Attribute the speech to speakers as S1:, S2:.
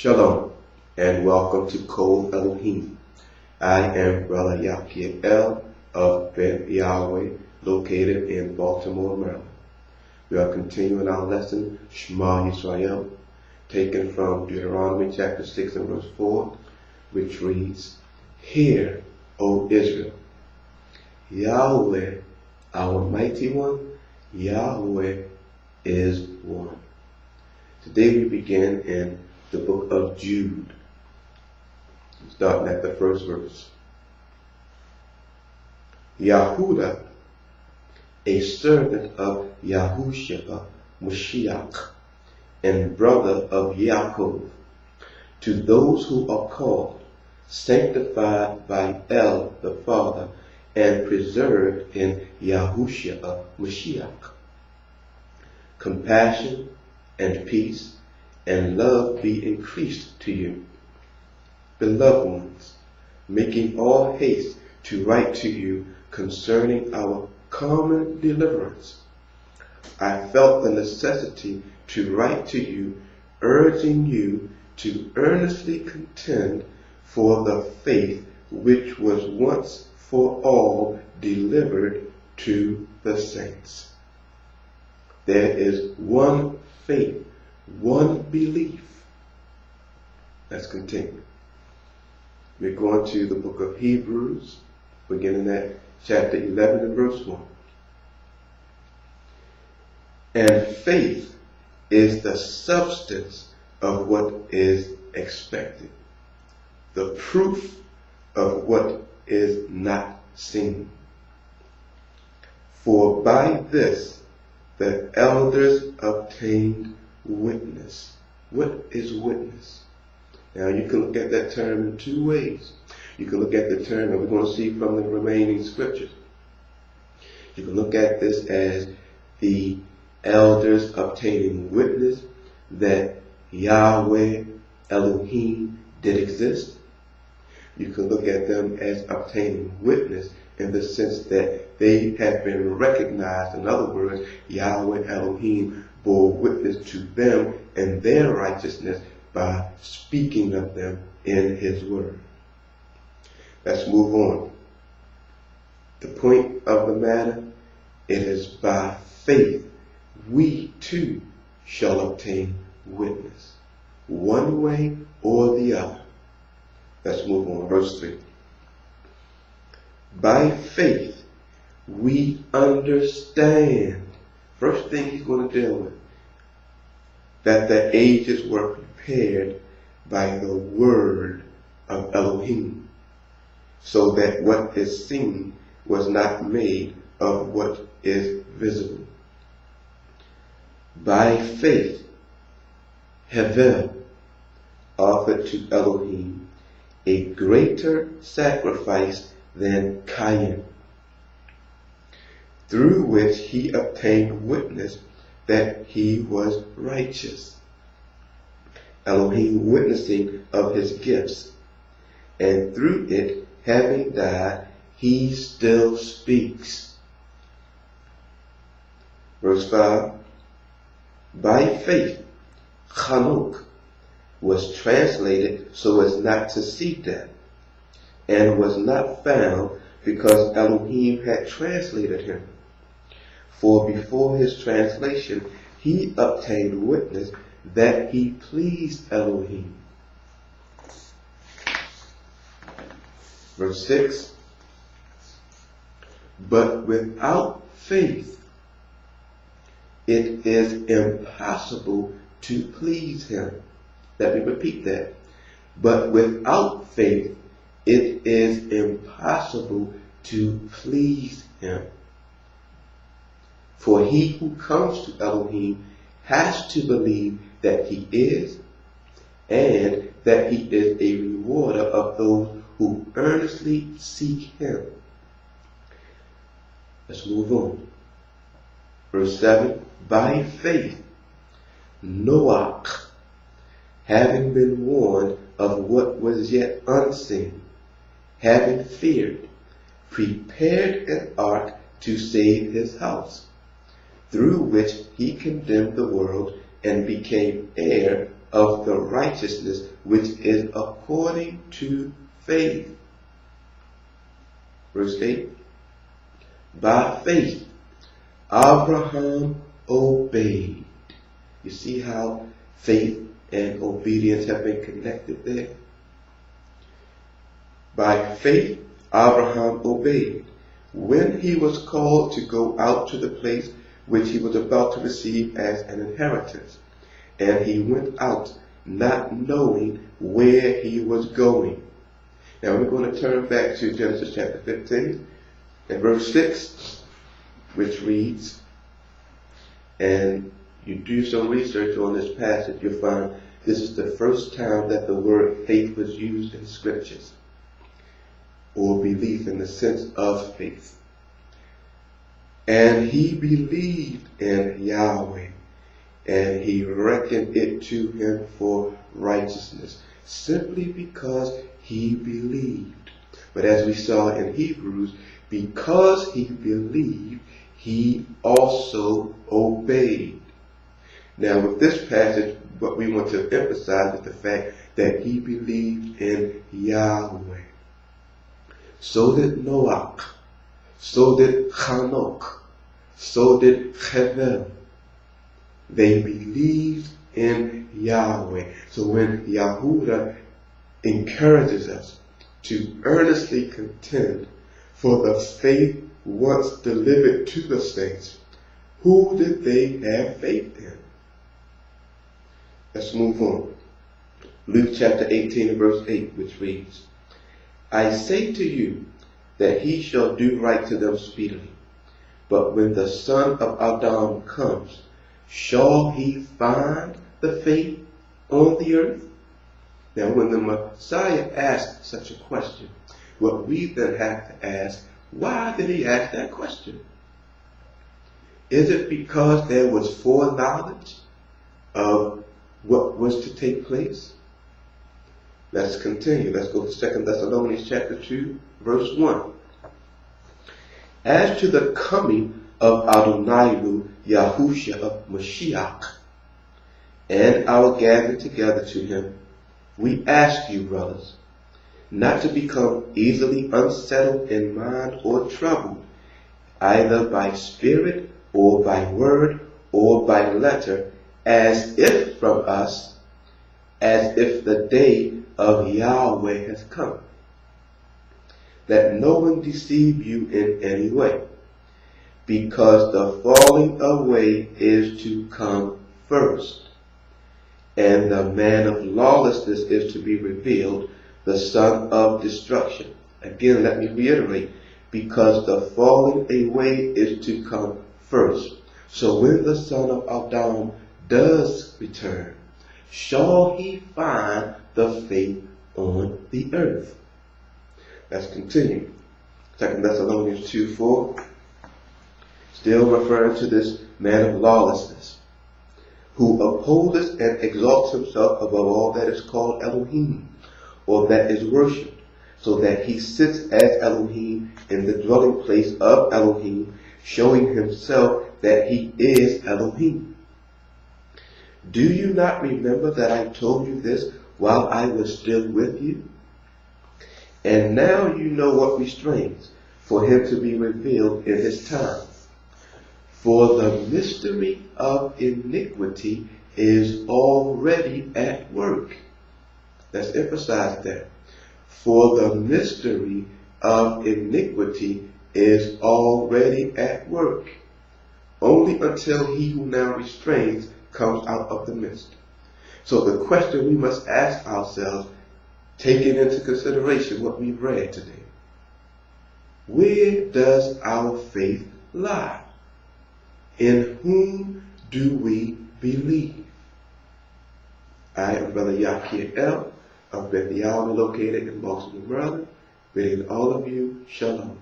S1: Shalom, and welcome to Qol Elohim. I am Brother Yakiel of Bet Yahweh, located in Baltimore, Maryland. We are continuing our lesson, Shema Yisrael, taken from Deuteronomy chapter 6 and verse 4, which reads, "Hear, O Israel, Yahweh, our mighty one, Yahweh is one." Today we begin in the book of Jude, starting at the first verse. Yahudah, a servant of Yahushua Mashiach, and brother of Yaakov, to those who are called, sanctified by El the Father, and preserved in Yahushua Mashiach. Compassion and peace and love be increased to you, beloved ones, making all haste to write to you concerning our common deliverance. I felt the necessity to write to you, urging you to earnestly contend for the faith which was once for all delivered to the saints. There is one faith, one belief. Let's continue. We're going to the book of Hebrews, beginning at chapter 11 and verse 1. And faith is the substance of what is expected, the proof of what is not seen. For by this the elders obtained witness. What is witness? Now you can look at that term in two ways. You can look at the term that we're going to see from the remaining scriptures. You can look at this as the elders obtaining witness that Yahweh Elohim did exist. You can look at them as obtaining witness in the sense that they have been recognized. In other words, Yahweh Elohim bore witness to them and their righteousness by speaking of them in his word. Let's move on. The point of the matter, it is by faith we too shall obtain witness, one way or the other. Let's move on. Verse 3. By faith we understand. First thing he's going to deal with, that the ages were prepared by the word of Elohim, so that what is seen was not made of what is visible. By faith, Hevel offered to Elohim a greater sacrifice than Cain, through which he obtained witness that he was righteous. Elohim witnessing of his gifts, and through it, having died, he still speaks. Verse 5. By faith, Chanuk was translated so as not to see death, and was not found because Elohim had translated him. For before his translation, he obtained witness that he pleased Elohim. Verse 6. But without faith, it is impossible to please him. Let me repeat that. But without faith, it is impossible to please him. For he who comes to Elohim has to believe that he is, and that he is a rewarder of those who earnestly seek him. Let's move on. Verse 7. By faith, Noah, having been warned of what was yet unseen, having feared, prepared an ark to save his house, through which he condemned the world and became heir of the righteousness which is according to faith. Verse 8. By faith, Abraham obeyed. You see how faith and obedience have been connected there? By faith, Abraham obeyed when he was called to go out to the place which he was about to receive as an inheritance. And he went out not knowing where he was going. Now we're going to turn back to Genesis chapter 15 and verse 6, which reads, and you do some research on this passage, you'll find this is the first time that the word faith was used in scriptures, or belief in the sense of faith. And he believed in Yahweh, and he reckoned it to him for righteousness, simply because he believed. But as we saw in Hebrews, because he believed, he also obeyed. Now with this passage, what we want to emphasize is the fact that he believed in Yahweh. So did Noach. So did Hanok. So did Hevel. They believed in Yahweh. So when Yahudah encourages us to earnestly contend for the faith once delivered to the saints, who did they have faith in? Let's move on. Luke chapter 18 and verse 8, which reads, I say to you that he shall do right to them speedily. But when the Son of Adam comes, shall he find the faith on the earth? Now when the Messiah asked such a question, what we then have to ask, why did he ask that question? Is it because there was foreknowledge of what was to take place? Let's continue. Let's go to 2 Thessalonians chapter 2, verse 1. As to the coming of Adonai Yahusha of Mashiach, and our gathering together to him, we ask you, brothers, not to become easily unsettled in mind or troubled, either by spirit or by word or by letter, as if from us, as if the day of Yahweh has come. Let no one deceive you in any way, because the falling away is to come first, and the man of lawlessness is to be revealed, the son of destruction. Again, let me reiterate, because the falling away is to come first. So when the son of Adam does return, shall he find the faith on the earth? Let's continue. 2 Thessalonians 2:4, still referring to this man of lawlessness, who upholdeth and exalts himself above all that is called Elohim, or that is worshipped, so that he sits as Elohim in the dwelling place of Elohim, showing himself that he is Elohim. Do you not remember that I told you this while I was still with you? And now you know what restrains for him to be revealed in his time. For the mystery of iniquity is already at work. Let's emphasize that. For the mystery of iniquity is already at work, only until he who now restrains comes out of the midst. So the question we must ask ourselves, taking into consideration what we've read today, where does our faith lie? In whom do we believe? I am Brother Yakiel of Beth Yahweh, located in Baltimore, Maryland, bidding all of you shalom.